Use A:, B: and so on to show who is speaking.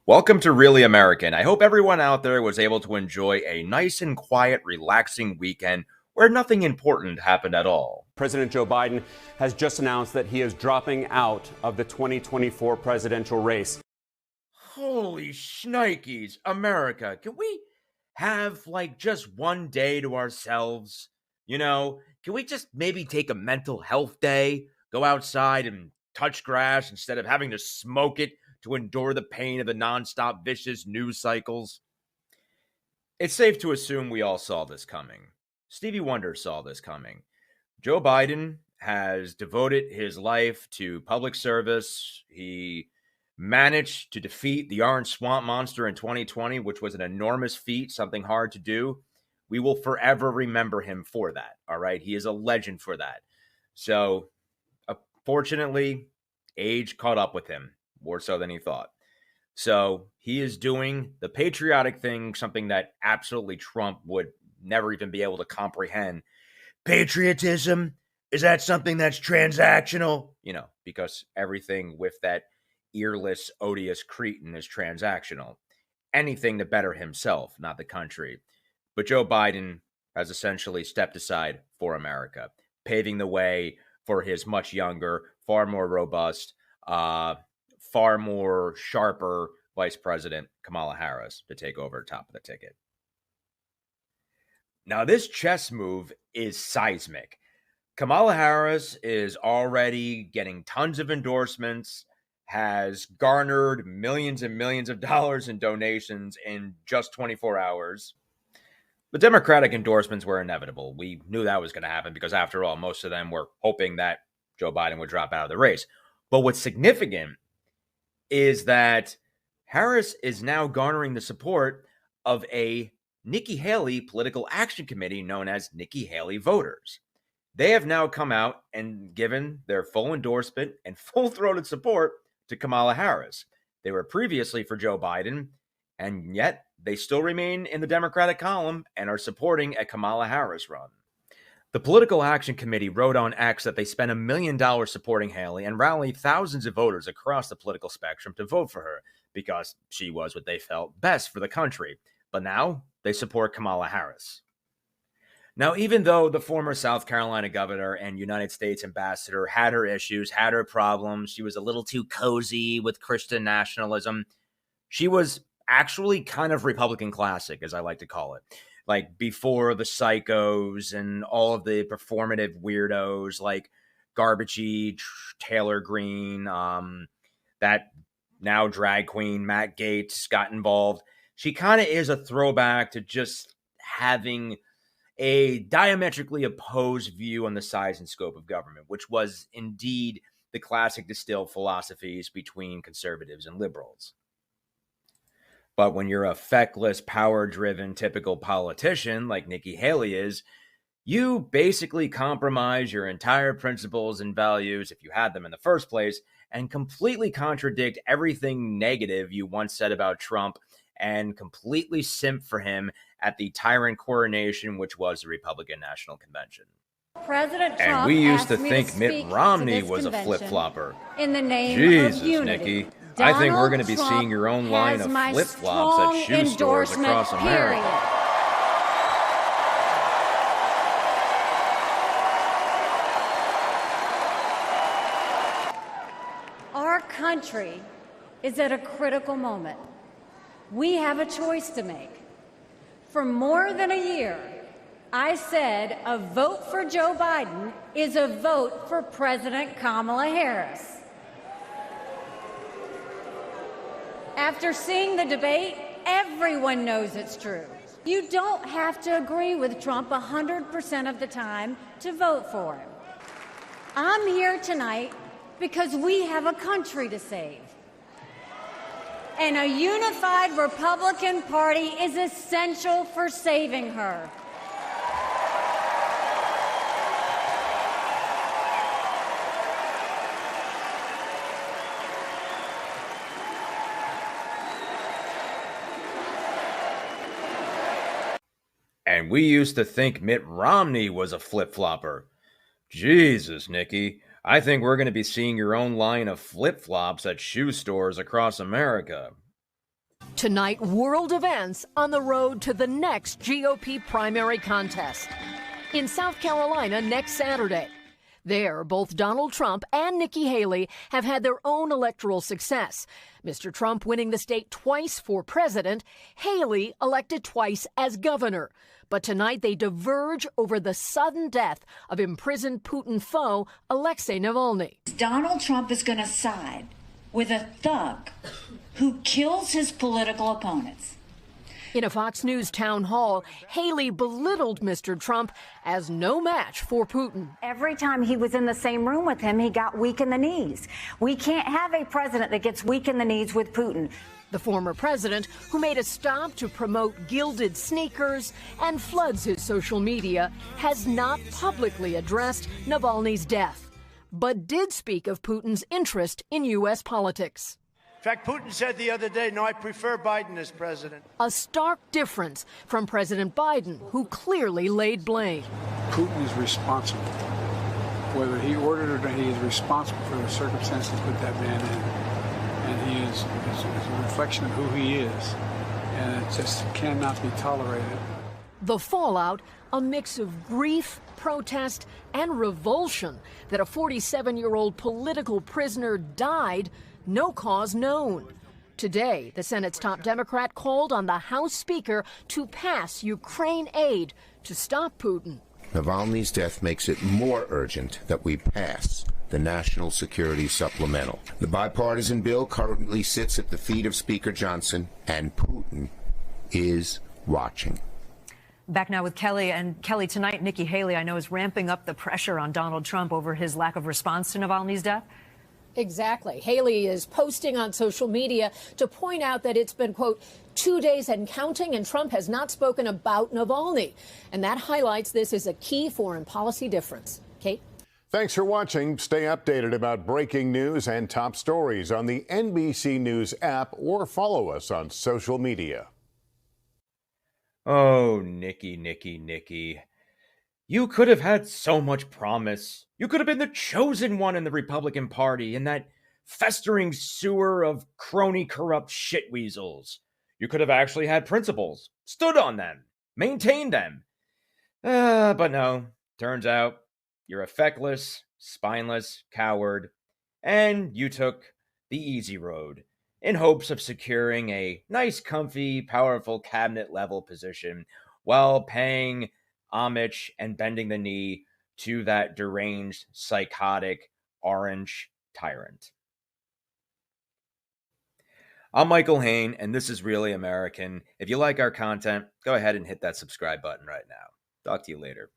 A: Welcome to Really American. I hope everyone out there was able to enjoy a nice and quiet, relaxing weekend where nothing important happened at all.
B: President Joe Biden has just announced that he is dropping out of the 2024 presidential race.
A: Holy shnikes, America. Can we have just one day to ourselves? Can we just maybe take a mental health day, go outside and touch grass instead of having to smoke it to endure the pain of the nonstop vicious news cycles? It's safe to assume we all saw this coming. Stevie Wonder saw this coming. Joe Biden has devoted his life to public service. He managed to defeat the orange swamp monster in 2020, which was an enormous feat, something hard to do. We will forever remember him for that. All right. He is a legend for that. So, fortunately, age caught up with him more so than he thought. So he is doing the patriotic thing, something that absolutely Trump would never even be able to comprehend. Patriotism, is that something that's transactional? Because everything with that earless, odious cretin is transactional. Anything to better himself, not the country. But Joe Biden has essentially stepped aside for America, paving the way for his much younger, far more robust, far more sharper Vice President Kamala Harris to take over top of the ticket. Now, this chess move is seismic. Kamala Harris is already getting tons of endorsements, has garnered millions and millions of dollars in donations in just 24 hours. The Democratic endorsements were inevitable. We knew that was going to happen because, after all, most of them were hoping that Joe Biden would drop out of the race. But what's significant is that Harris is now garnering the support of a Nikki Haley political action committee known as Nikki Haley voters. They have now come out and given their full endorsement and full-throated support to Kamala Harris. They were previously for Joe Biden, and yet they still remain in the Democratic column and are supporting a Kamala Harris run. The Political Action Committee wrote on X that they spent $1 million supporting Haley and rallied thousands of voters across the political spectrum to vote for her because she was what they felt best for the country. But now they support Kamala Harris. Now, even though the former South Carolina governor and United States ambassador had her issues, had her problems, she was a little too cozy with Christian nationalism, she was actually kind of Republican classic, as I like to call it. Like before the psychos and all of the performative weirdos like Garbagey, Taylor Greene, that now drag queen Matt Gaetz got involved. She kind of is a throwback to just having a diametrically opposed view on the size and scope of government, which was indeed the classic distilled philosophies between conservatives and liberals. But when you're a feckless, power-driven, typical politician like Nikki Haley is, you basically compromise your entire principles and values, if you had them in the first place, and completely contradict everything negative you once said about Trump and completely simp for him at the tyrant coronation, which was the Republican National Convention.
C: President Trump
A: and we used to
C: asked me
A: think Mitt Romney
C: to
A: was a
C: convention
A: flip-flopper.
C: in the name
A: Jesus,
C: of unity.
A: Nikki. I think we're going to be
C: Donald
A: seeing your own
C: Trump
A: line
C: has
A: of
C: my
A: flip-flops at
C: strong
A: shoe stores
C: endorsement,
A: across America.
C: period. Our country is at a critical moment. We have a choice to make. For more than a year, I said a vote for Joe Biden is a vote for President Kamala Harris. After seeing the debate, everyone knows it's true. You don't have to agree with Trump 100% of the time to vote for him. I'm here tonight because we have a country to save. And a unified Republican Party is essential for saving her.
A: And we used to think Mitt Romney was a flip-flopper. Jesus, Nikki. I think we're going to be seeing your own line of flip-flops at shoe stores across America.
D: Tonight, world events on the road to the next GOP primary contest. In South Carolina next Saturday. There, both Donald Trump and Nikki Haley have had their own electoral success. Mr. Trump winning the state twice for president, Haley elected twice as governor. But tonight they diverge over the sudden death of imprisoned Putin foe Alexei Navalny.
C: Donald Trump is going to side with a thug who kills his political opponents.
D: In a Fox News town hall, Haley belittled Mr. Trump as no match for Putin.
C: Every time he was in the same room with him, he got weak in the knees. We can't have a president that gets weak in the knees with Putin.
D: The former president, who made a stop to promote gilded sneakers and floods his social media, has not publicly addressed Navalny's death, but did speak of Putin's interest in U.S. politics.
E: In fact, Putin said the other day, no, I prefer Biden as president.
D: A stark difference from President Biden, who clearly laid blame.
F: Putin is responsible. Whether he ordered it or not, he is responsible for the circumstances that put that man in. And he is a reflection of who he is. And it just cannot be tolerated.
D: The fallout, a mix of grief, protest, and revulsion that a 47-year-old political prisoner died, no cause known. Today, the Senate's top Democrat called on the House Speaker to pass Ukraine aid to stop Putin.
G: Navalny's death makes it more urgent that we pass the National Security Supplemental. The bipartisan bill currently sits at the feet of Speaker Johnson, and Putin is watching.
H: Back now with Kelly. And Kelly, tonight, Nikki Haley, I know, is ramping up the pressure on Donald Trump over his lack of response to Navalny's death.
D: Exactly. Haley is posting on social media to point out that it's been, quote, 2 days and counting, and Trump has not spoken about Navalny. And that highlights this as a key foreign policy difference. Kate?
I: Thanks for watching. Stay updated about breaking news and top stories on the NBC News app or follow us on social media.
A: Oh, Nikki, Nikki, Nikki. You could have had so much promise. You could have been the chosen one in the Republican Party in that festering sewer of crony corrupt shitweasels. You could have actually had principles, stood on them, maintained them. But no, turns out you're a feckless, spineless coward, and you took the easy road in hopes of securing a nice, comfy, powerful cabinet-level position while paying homage and bending the knee to that deranged, psychotic, orange tyrant. I'm Michael Hayne, and this is Really American. If you like our content, go ahead and hit that subscribe button right now. Talk to you later.